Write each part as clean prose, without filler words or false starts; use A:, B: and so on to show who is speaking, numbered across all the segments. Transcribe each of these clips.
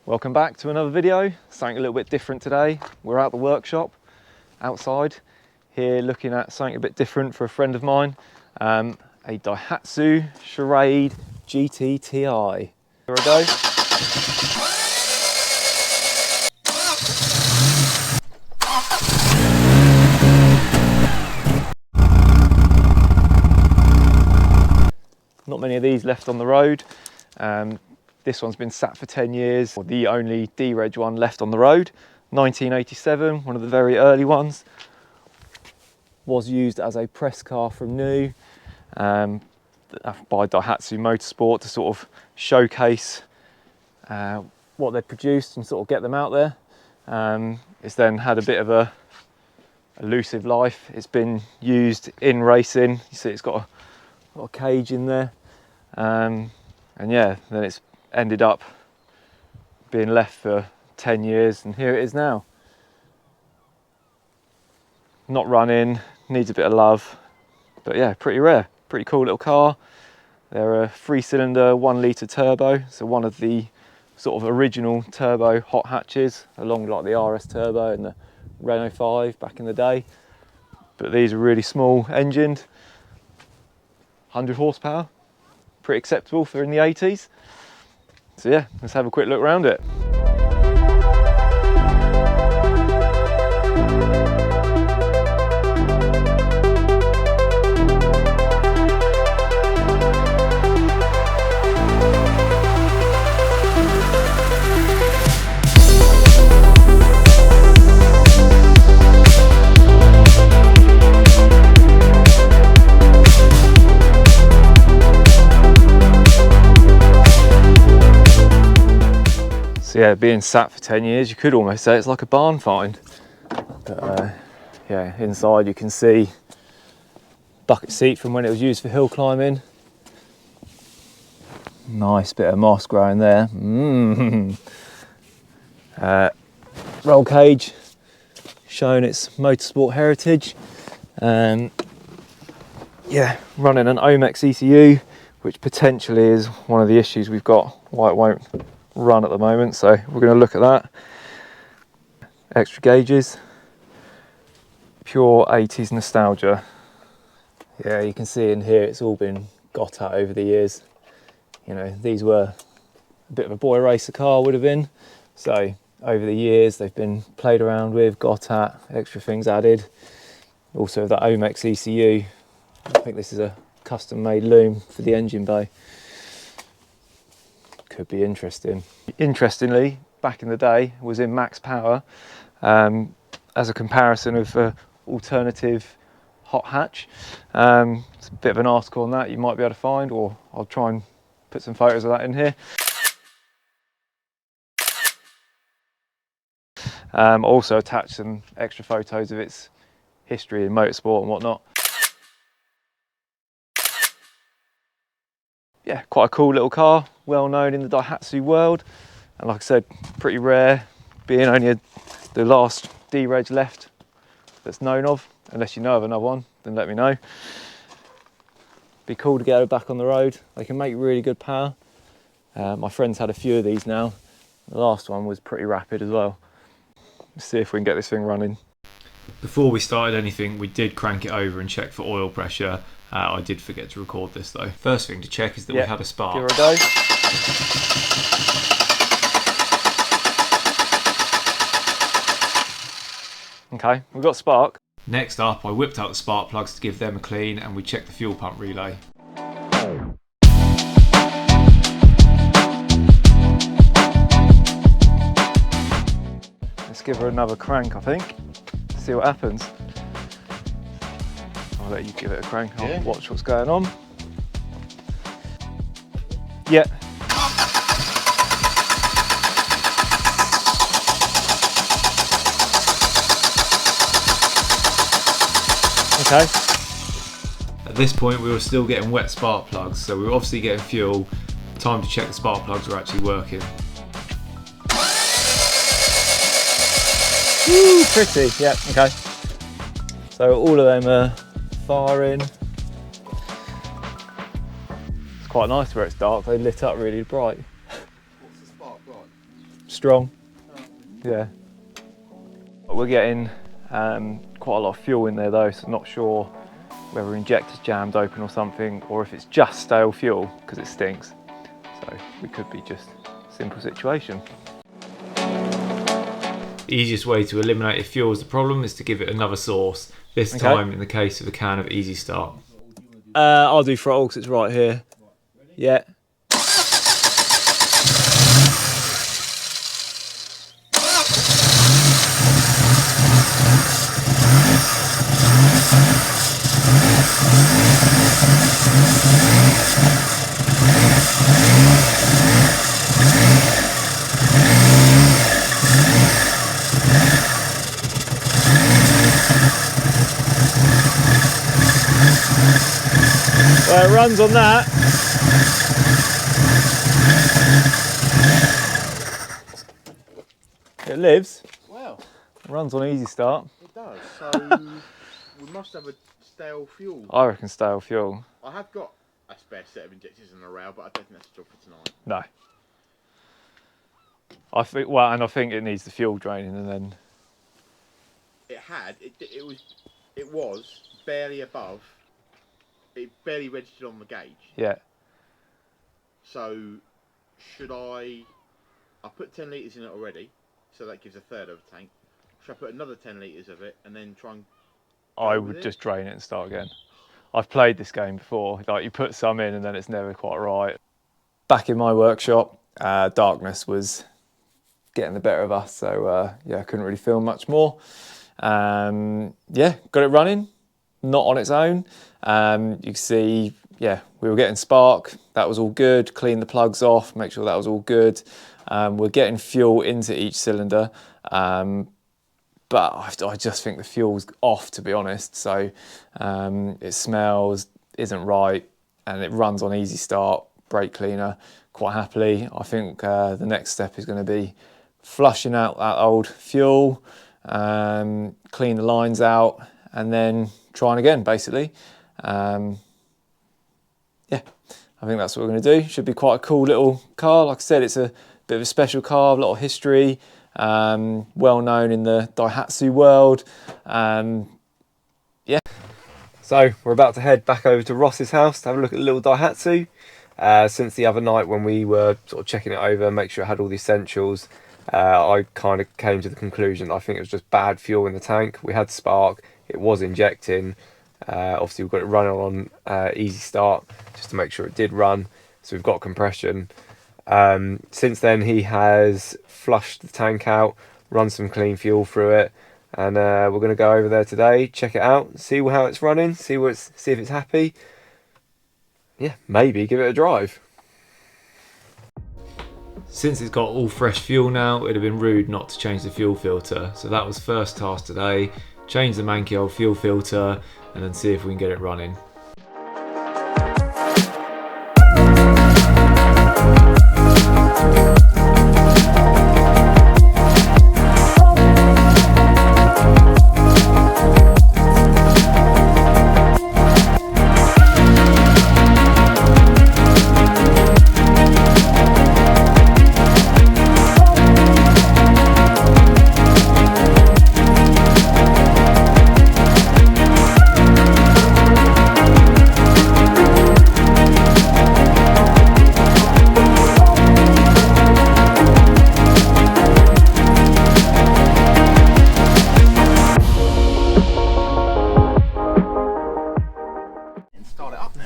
A: Welcome back to another video, something a little bit different today. We're at the workshop, outside, here looking at something a bit different for a friend of mine, a Daihatsu Charade GTTI. Here we go. Not many of these left on the road. This one's been sat for 10 years, the only D-Reg one left on the road. 1987, one of the very early ones. Was used as a press car from new by Daihatsu Motorsport to sort of showcase what they'd produced and sort of get them out there. It's then had a bit of a elusive life. It's been used in racing. You see it's got a cage in there. And yeah, then it's ended up being left for 10 years and here it is now. Not running, needs a bit of love, but yeah, pretty rare. Pretty cool little car. They're a 3-cylinder 1-litre turbo, so one of the sort of original turbo hot hatches, along like the RS Turbo and the Renault 5 back in the day. But these are really small engined, 100 horsepower, pretty acceptable for in the 80s. So yeah, let's have a quick look around it. So yeah, being sat for 10 years, you could almost say it's like a barn find. But yeah, inside you can see bucket seat from when it was used for hill climbing. Nice bit of moss growing there. Roll cage, showing its motorsport heritage. Yeah, running an Omex ECU, which potentially is one of the issues we've got why it won't run at the moment, so we're going to look at that. Extra gauges, pure 80s nostalgia. Yeah, you can see in here it's all been got at over the years. You know, these were a bit of a boy racer car, would have been, so over the years they've been played around with, got at, extra things added. Also that Omex ECU, I think this is a custom made loom for the engine bay. Could be interesting. Interestingly, back in the day, was in max power as a comparison of alternative hot hatch. It's a bit of an article on that you might be able to find, or I'll try and put some photos of that in here. Also attach some extra photos of its history in motorsport and whatnot. Yeah, quite a cool little car, well known in the Daihatsu world, and like I said, pretty rare, being only the last D-Reg left that's known of. Unless you know of another one, then let me know. Be cool to get it back on the road. They can make really good power. My friend's had a few of these now. The last one was pretty rapid as well. Let's see if we can get this thing running. Before we started anything, we did crank it over and check for oil pressure. I did forget to record this though. First thing to check is that we had a spark. Give her a go. Okay, we've got spark.
B: Next up, I whipped out the spark plugs to give them a clean, and we checked the fuel pump relay.
A: Let's give her another crank, I think. See what happens. I'll let you give it a crank. I'll watch what's going on. Yeah. Okay.
B: At this point we were still getting wet spark plugs, so we were obviously getting fuel. Time to check the spark plugs were actually working.
A: Woo, pretty, yeah, okay. So all of them are firing. It's quite nice where it's dark, they lit up really bright.
C: What's the spark like?
A: strong. Yeah. We're getting quite a lot of fuel in there though, so not sure whether injector's jammed open or something, or if it's just stale fuel because it stinks. So we could be just a simple situation.
B: The easiest way to eliminate if fuel is the problem is to give it another source. This time in the case of a can of Easy Start.
A: I'll do throttle because it's right here. Yeah. Well, it runs on that. It lives.
C: Wow.
A: It runs on Easy Start.
C: It does. So we must have a stale fuel.
A: I reckon stale fuel.
C: I have got a spare set of injectors in a rail, but I don't think that's a job for tonight.
A: No. I think, well, and I think it needs the fuel draining, and then it was barely above. It barely registered on the gauge. yeah.
C: So should I put 10 litres in it already, so that gives a third of a tank. Should I put another 10 litres of it and then try and
A: I would just drain it and start again. I've played this game before. Like, you put some in and then it's never quite right. Back in my workshop, darkness was getting the better of us, so yeah, I couldn't really film much more. Yeah, got it running, not on its own. You can see, yeah, we were getting spark, that was all good. Clean the plugs off, make sure that was all good. We're getting fuel into each cylinder, but I just think the fuel's off, to be honest. So it smells, isn't right, and it runs on Easy Start, brake cleaner, quite happily. I think the next step is going to be flushing out that old fuel, clean the lines out, and then trying again, basically. Yeah, I think that's what we're going to do. Should be quite a cool little car. Like I said, it's a bit of a special car, a lot of history, well known in the Daihatsu world. Yeah. So we're about to head back over to Ross's house to have a look at the little Daihatsu. Since the other night when we were sort of checking it over, make sure it had all the essentials, I kind of came to the conclusion I think it was just bad fuel in the tank. We had spark, it was injecting. Obviously we've got it running on Easy Start just to make sure it did run, so we've got compression. Since then he has flushed the tank out, run some clean fuel through it, and we're going to go over there today, check it out, see how it's running, see if it's happy. Yeah, maybe give it a drive.
B: Since it's got all fresh fuel now, it'd have been rude not to change the fuel filter. So that was first task today, change the manky old fuel filter and then see if we can get it running.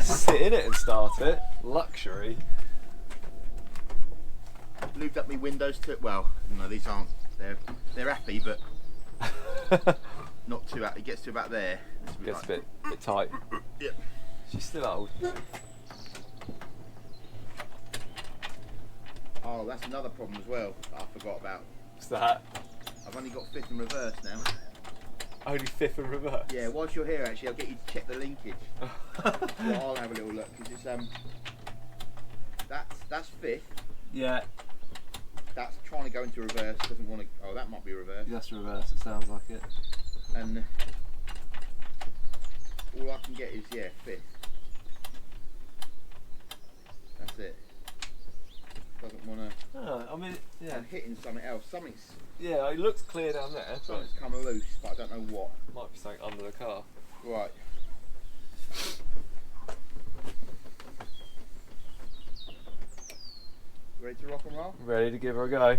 A: Sit in it and start it. Luxury.
C: Lubed up my windows to well, no, these aren't. They're happy, but not too happy. It gets to about there.
A: Gets a bit tight.
C: Yeah.
A: She's still old.
C: Oh, that's another problem as well that I forgot about.
A: What's that?
C: I've only got fifth and reverse now.
A: Only fifth and reverse?
C: Yeah, whilst you're here actually I'll get you to check the linkage. Well, I'll have a little look because it's that's fifth.
A: Yeah.
C: That's trying to go into reverse, doesn't want to. Oh, that might be reverse.
A: That's reverse, it sounds like it.
C: And all I can get is, yeah, fifth. That's it. doesn't want to.
A: Oh, I mean, yeah.
C: I'm hitting something else. Something's
A: Yeah, it looks clear down there.
C: something's come loose, but I don't know what.
A: Might be something under the car.
C: Right. Ready to rock and roll?
A: Ready to give her a go.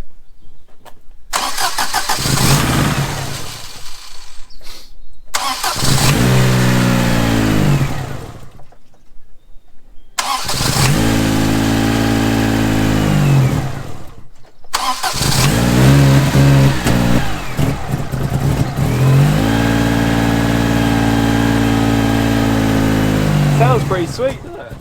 A: Sounds pretty sweet, doesn't it?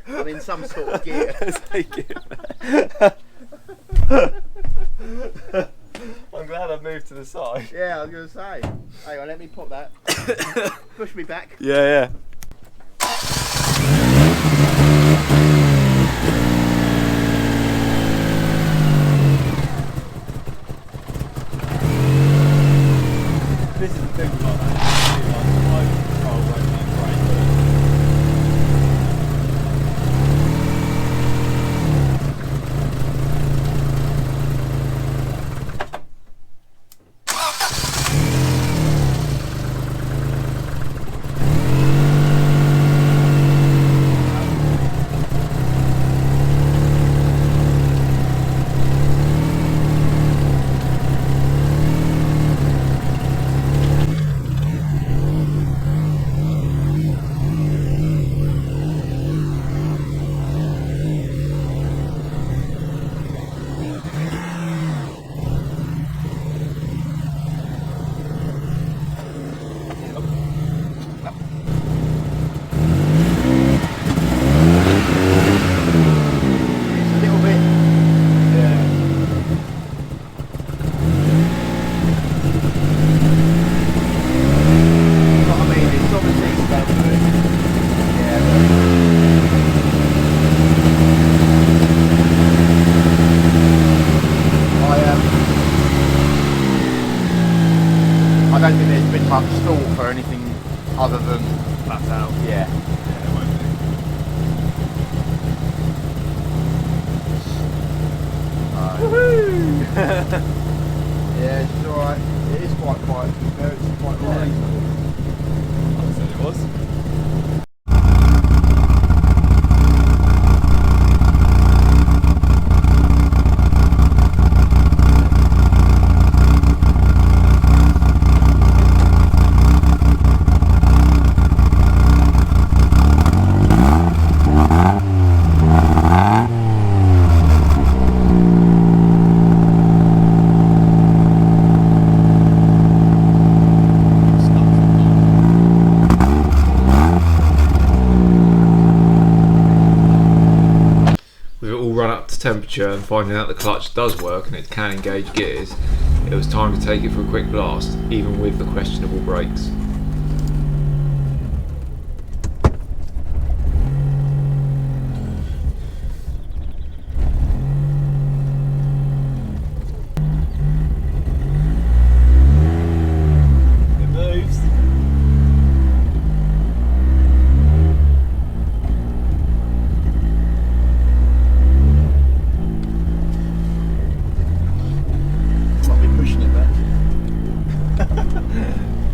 C: I'm in some sort of gear.
A: I'm glad I've moved to the side.
C: Yeah, I was going to say. Hang on, let me pop that. Push me back.
A: Yeah, yeah. This is the thing about that. Control won't make great.
C: I don't think there's been much thought for anything other than
A: Flat out.
C: yeah.
A: Yeah, it won't be.
C: Yeah, it's alright. It is quite quiet. It's quite light.
A: I said it was.
B: With it all run up to temperature and finding out the clutch does work and it can engage gears, it was time to take it for a quick blast, even with the questionable brakes.
A: It moves.
C: Might be pushing it back.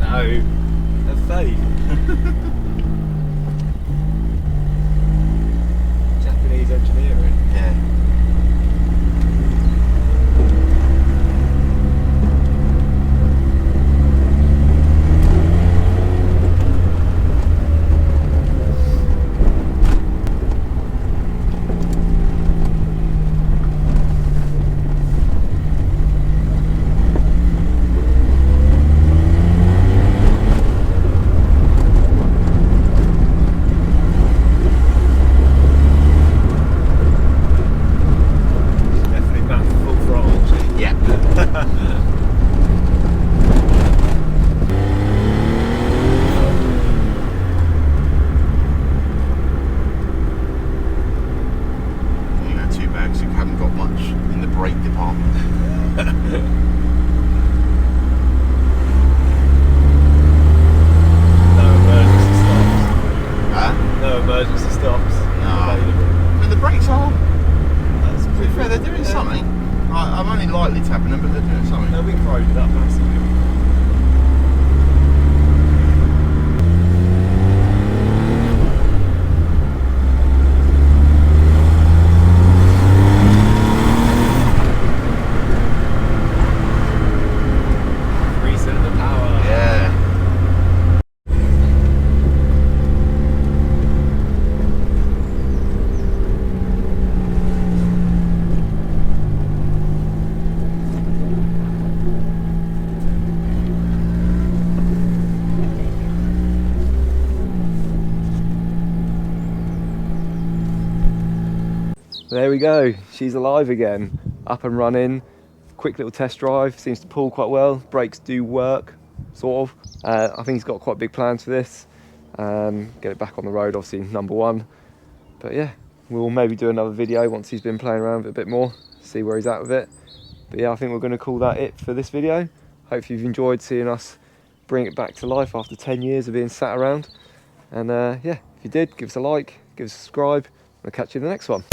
A: No. A fade. Japanese engineering.
C: Yeah. brake department.
B: No emergency stops.
C: Huh?
B: No emergency stops.
C: No.
B: Available.
C: But the brakes are,
B: That's
C: to be
B: pretty
C: fair, they're doing
B: yeah.
C: something. I'm only lightly tapping them, but they're doing something.
B: They'll be corroded up massively. Reset the power.
C: Yeah.
A: There we go, she's alive again, up and running. Quick little test drive, seems to pull quite well, brakes do work, sort of. I think he's got quite big plans for this. Get it back on the road, obviously number one. But yeah, we'll maybe do another video once he's been playing around with it a bit more, see where he's at with it. But yeah, I think we're going to call that it for this video. Hopefully you've enjoyed seeing us bring it back to life after 10 years of being sat around. And yeah, if you did, give us a like, give us a subscribe. We'll catch you in the next one.